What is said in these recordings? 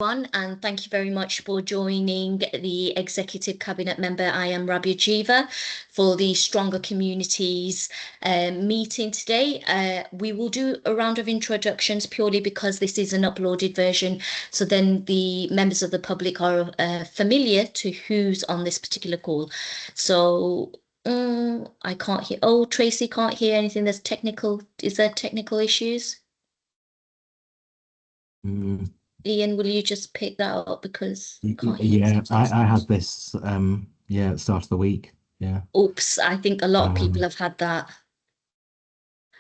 And thank you very much for joining the Executive Cabinet member. I am Rabia Jiva for the Stronger Communities meeting today. We will do a round of introductions purely because this is an uploaded version, so then the members of the public are familiar to who's on this particular call. So I can't hear. Oh, Tracy can't hear anything. There's technical. Is there technical issues? Ian, will you just pick that up because I can't hear I had this at the start of the week. Yeah. Oops, I think a lot of people have had that.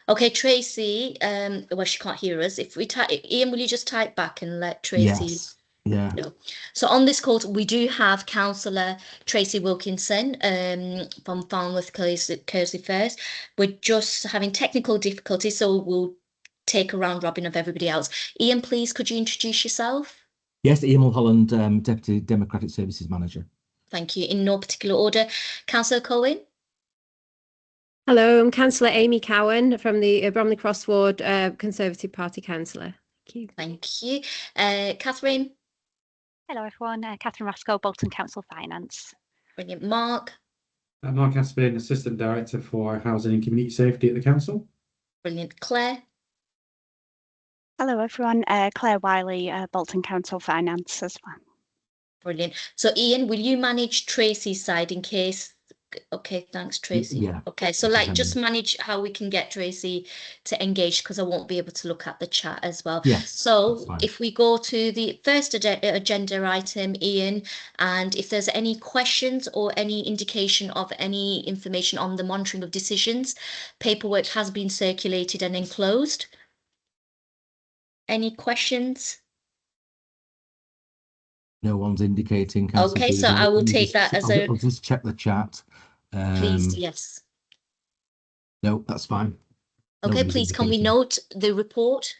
Okay, Tracy, well, she can't hear us. If we type, Ian, will you just type back and let Tracy? Yes. Yeah. know? So on this call, we do have Councillor Tracy Wilkinson from Falmouth Kearsley First. We're just having technical difficulties, so we'll take a round robin of everybody else. Ian, please, could you introduce yourself? Yes, Ian Mulholland, Deputy Democratic Services Manager. Thank you. In no particular order. Councillor Cohen? Hello, I'm Councillor Amy Cowan from the Bromley Cross Ward Conservative Party Councillor. Thank you. Thank you. Catherine? Hello everyone, Catherine Roscoe, Bolton Council Finance. Brilliant. Mark? Mark Aspin, Assistant Director for Housing and Community Safety at the Council. Brilliant. Claire? Hello everyone, Claire Wiley, Bolton Council Finance as well. Brilliant. So Ian, will you manage Tracy's side in case? Okay, thanks Tracy. Yeah. Okay, so just manage how we can get Tracy to engage, because I won't be able to look at the chat as well. Yes. So if we go to the first agenda item, Ian, and if there's any questions or any indication of any information on the monitoring of decisions, paperwork has been circulated and enclosed. Any questions? No one's indicating. Okay, so I will take that as a... I'll just check the chat. Please, yes. No, that's fine. Okay, please, can we note the report?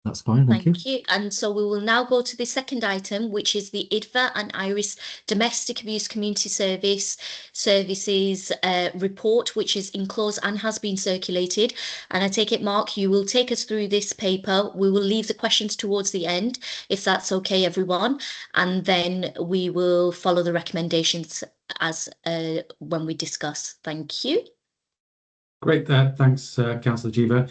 That's fine, thank you. Thank you. And so we will now go to the second item, which is the IDVA and IRIS Domestic Abuse Community Services report, which is enclosed and has been circulated. And I take it, Mark, you will take us through this paper. We will leave the questions towards the end, if that's okay, everyone. And then we will follow the recommendations as when we discuss. Thank you. Great, thanks, Councillor Jiva.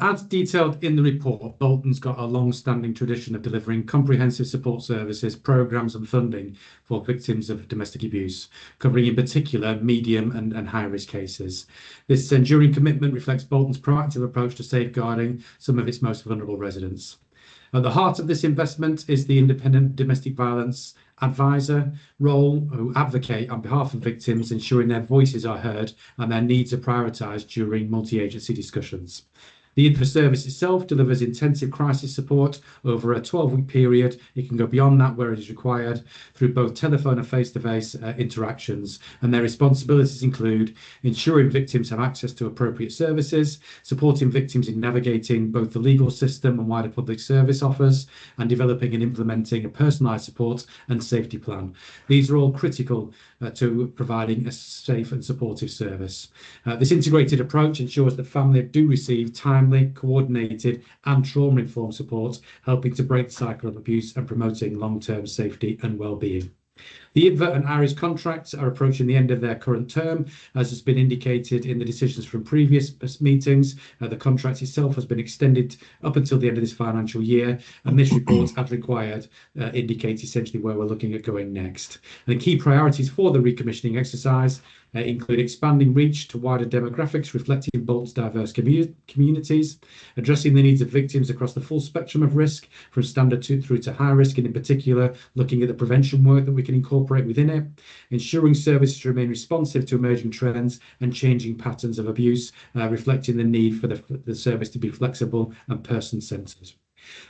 As detailed in the report, Bolton's got a long-standing tradition of delivering comprehensive support services, programmes and funding for victims of domestic abuse, covering in particular medium and high-risk cases. This enduring commitment reflects Bolton's proactive approach to safeguarding some of its most vulnerable residents. At the heart of this investment is the independent domestic violence advisor role, who advocate on behalf of victims, ensuring their voices are heard and their needs are prioritised during multi-agency discussions. The IDVA service itself delivers intensive crisis support over a 12-week period. It can go beyond that where it is required through both telephone and face-to-face interactions. And their responsibilities include ensuring victims have access to appropriate services, supporting victims in navigating both the legal system and wider public service offers, and developing and implementing a personalised support and safety plan. These are all critical to providing a safe and supportive service. This integrated approach ensures that families do receive timely, coordinated and trauma-informed support, helping to break the cycle of abuse and promoting long-term safety and well-being. The IDVA and IRIS contracts are approaching the end of their current term, as has been indicated in the decisions from previous meetings. The contract itself has been extended up until the end of this financial year, and this report, as required, indicates essentially where we're looking at going next. And the key priorities for the recommissioning exercise include expanding reach to wider demographics reflecting Bolton's diverse communities, addressing the needs of victims across the full spectrum of risk, from standard through to high risk, and in particular looking at the prevention work that we can incorporate within it, ensuring services remain responsive to emerging trends and changing patterns of abuse, reflecting the need for the service to be flexible and person-centred.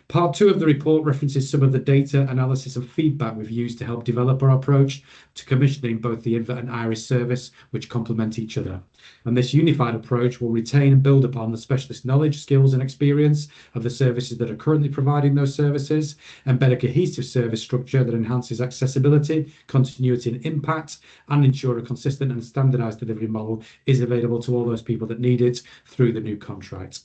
Part 2 of the report references some of the data analysis and feedback we've used to help develop our approach to commissioning both the IDVA and IRIS service, which complement each other. And this unified approach will retain and build upon the specialist knowledge, skills and experience of the services that are currently providing those services, embed a cohesive service structure that enhances accessibility, continuity and impact, and ensure a consistent and standardised delivery model is available to all those people that need it through the new contract.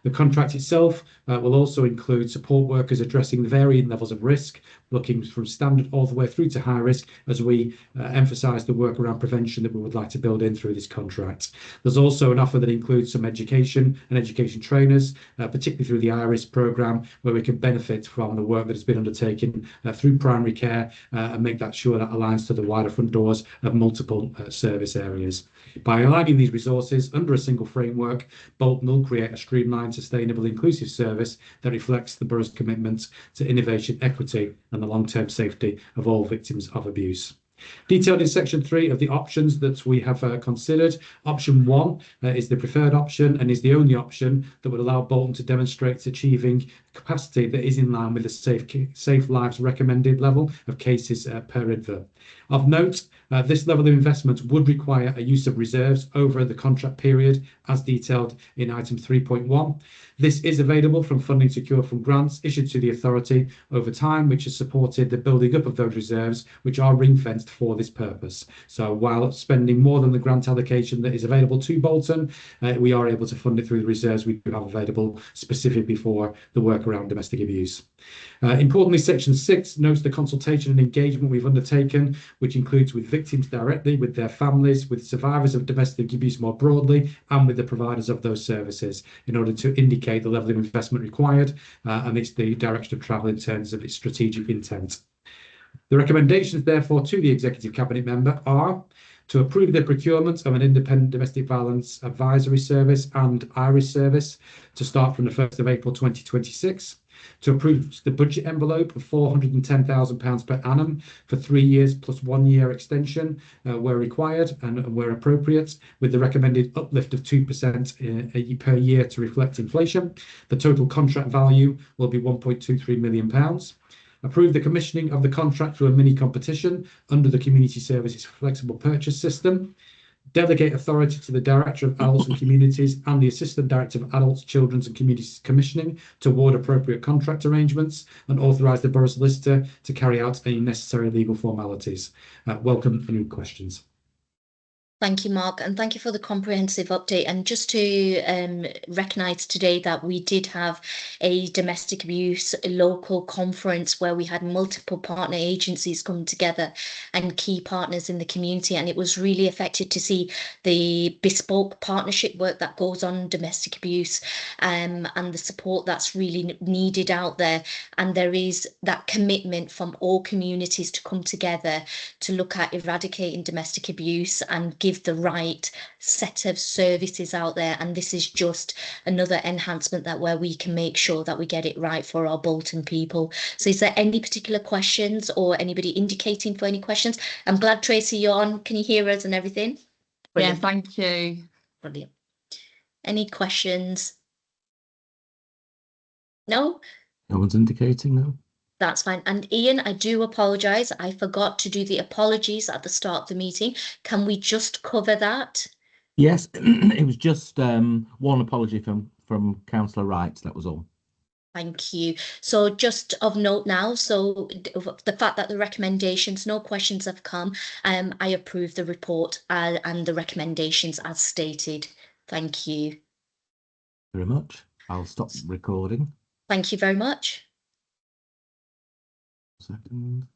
The contract itself will also include support workers addressing the varying levels of risk, looking from standard all the way through to high risk, as we emphasise the work around prevention that we would like to build in through this contract. There's also an offer that includes some education and education trainers, particularly through the IRIS programme, where we can benefit from the work that has been undertaken through primary care and make that sure that aligns to the wider front doors of multiple service areas. By aligning these resources under a single framework, Bolton will create a streamlined, sustainable, inclusive service that reflects the borough's commitment to innovation, equity and the long-term safety of all victims of abuse. Detailed in section 3 of the options that we have considered, option 1 is the preferred option and is the only option that would allow Bolton to demonstrate achieving capacity that is in line with the Safe Lives recommended level of cases per IDVA. Of note, this level of investment would require a use of reserves over the contract period as detailed in item 3.1. This is available from funding secured from grants issued to the authority over time, which has supported the building up of those reserves, which are ring-fenced for this purpose. So while spending more than the grant allocation that is available to Bolton, we are able to fund it through the reserves we do have available specifically for the work around domestic abuse. Importantly, section 6 notes the consultation and engagement we've undertaken, which includes with victims directly, with their families, with survivors of domestic abuse more broadly, and with the providers of those services, in order to indicate the level of investment required and it's the direction of travel in terms of its strategic intent. The recommendations, therefore, to the Executive Cabinet member are to approve the procurement of an independent domestic violence advisory service and IRIS service to start from the 1st of April 2026, to approve the budget envelope of £410,000 per annum for 3 years plus 1 year extension where required and where appropriate, with the recommended uplift of 2% per year to reflect inflation. The total contract value will be £1.23 million. Approve the commissioning of the contract through a mini competition under the Community Services Flexible Purchase System. Delegate authority to the Director of Adults and Communities and the Assistant Director of Adults, Children's and Communities Commissioning to award appropriate contract arrangements and authorise the Borough Solicitor to carry out any necessary legal formalities. Welcome any questions. Thank you, Mark, and thank you for the comprehensive update. And just to recognise today that we did have a domestic abuse local conference where we had multiple partner agencies come together and key partners in the community, and it was really effective to see the bespoke partnership work that goes on domestic abuse and the support that's really needed out there. And there is that commitment from all communities to come together to look at eradicating domestic abuse and give the right set of services out there. And this is just another enhancement that where we can make sure that we get it right for our Bolton people. So is there any particular questions or anybody indicating for any questions? I'm glad, Tracy, you're on. Can you hear us and everything? Brilliant. Yeah, thank you. Brilliant. Any questions? No? No one's indicating, no? That's fine. And Ian, I do apologise. I forgot to do the apologies at the start of the meeting. Can we just cover that? Yes, it was just one apology from Councillor Wright, that was all. Thank you. So just of note now, so the fact that the recommendations, no questions have come, I approve the report and the recommendations as stated. Thank you. Very much. I'll stop recording. Thank you very much. Second.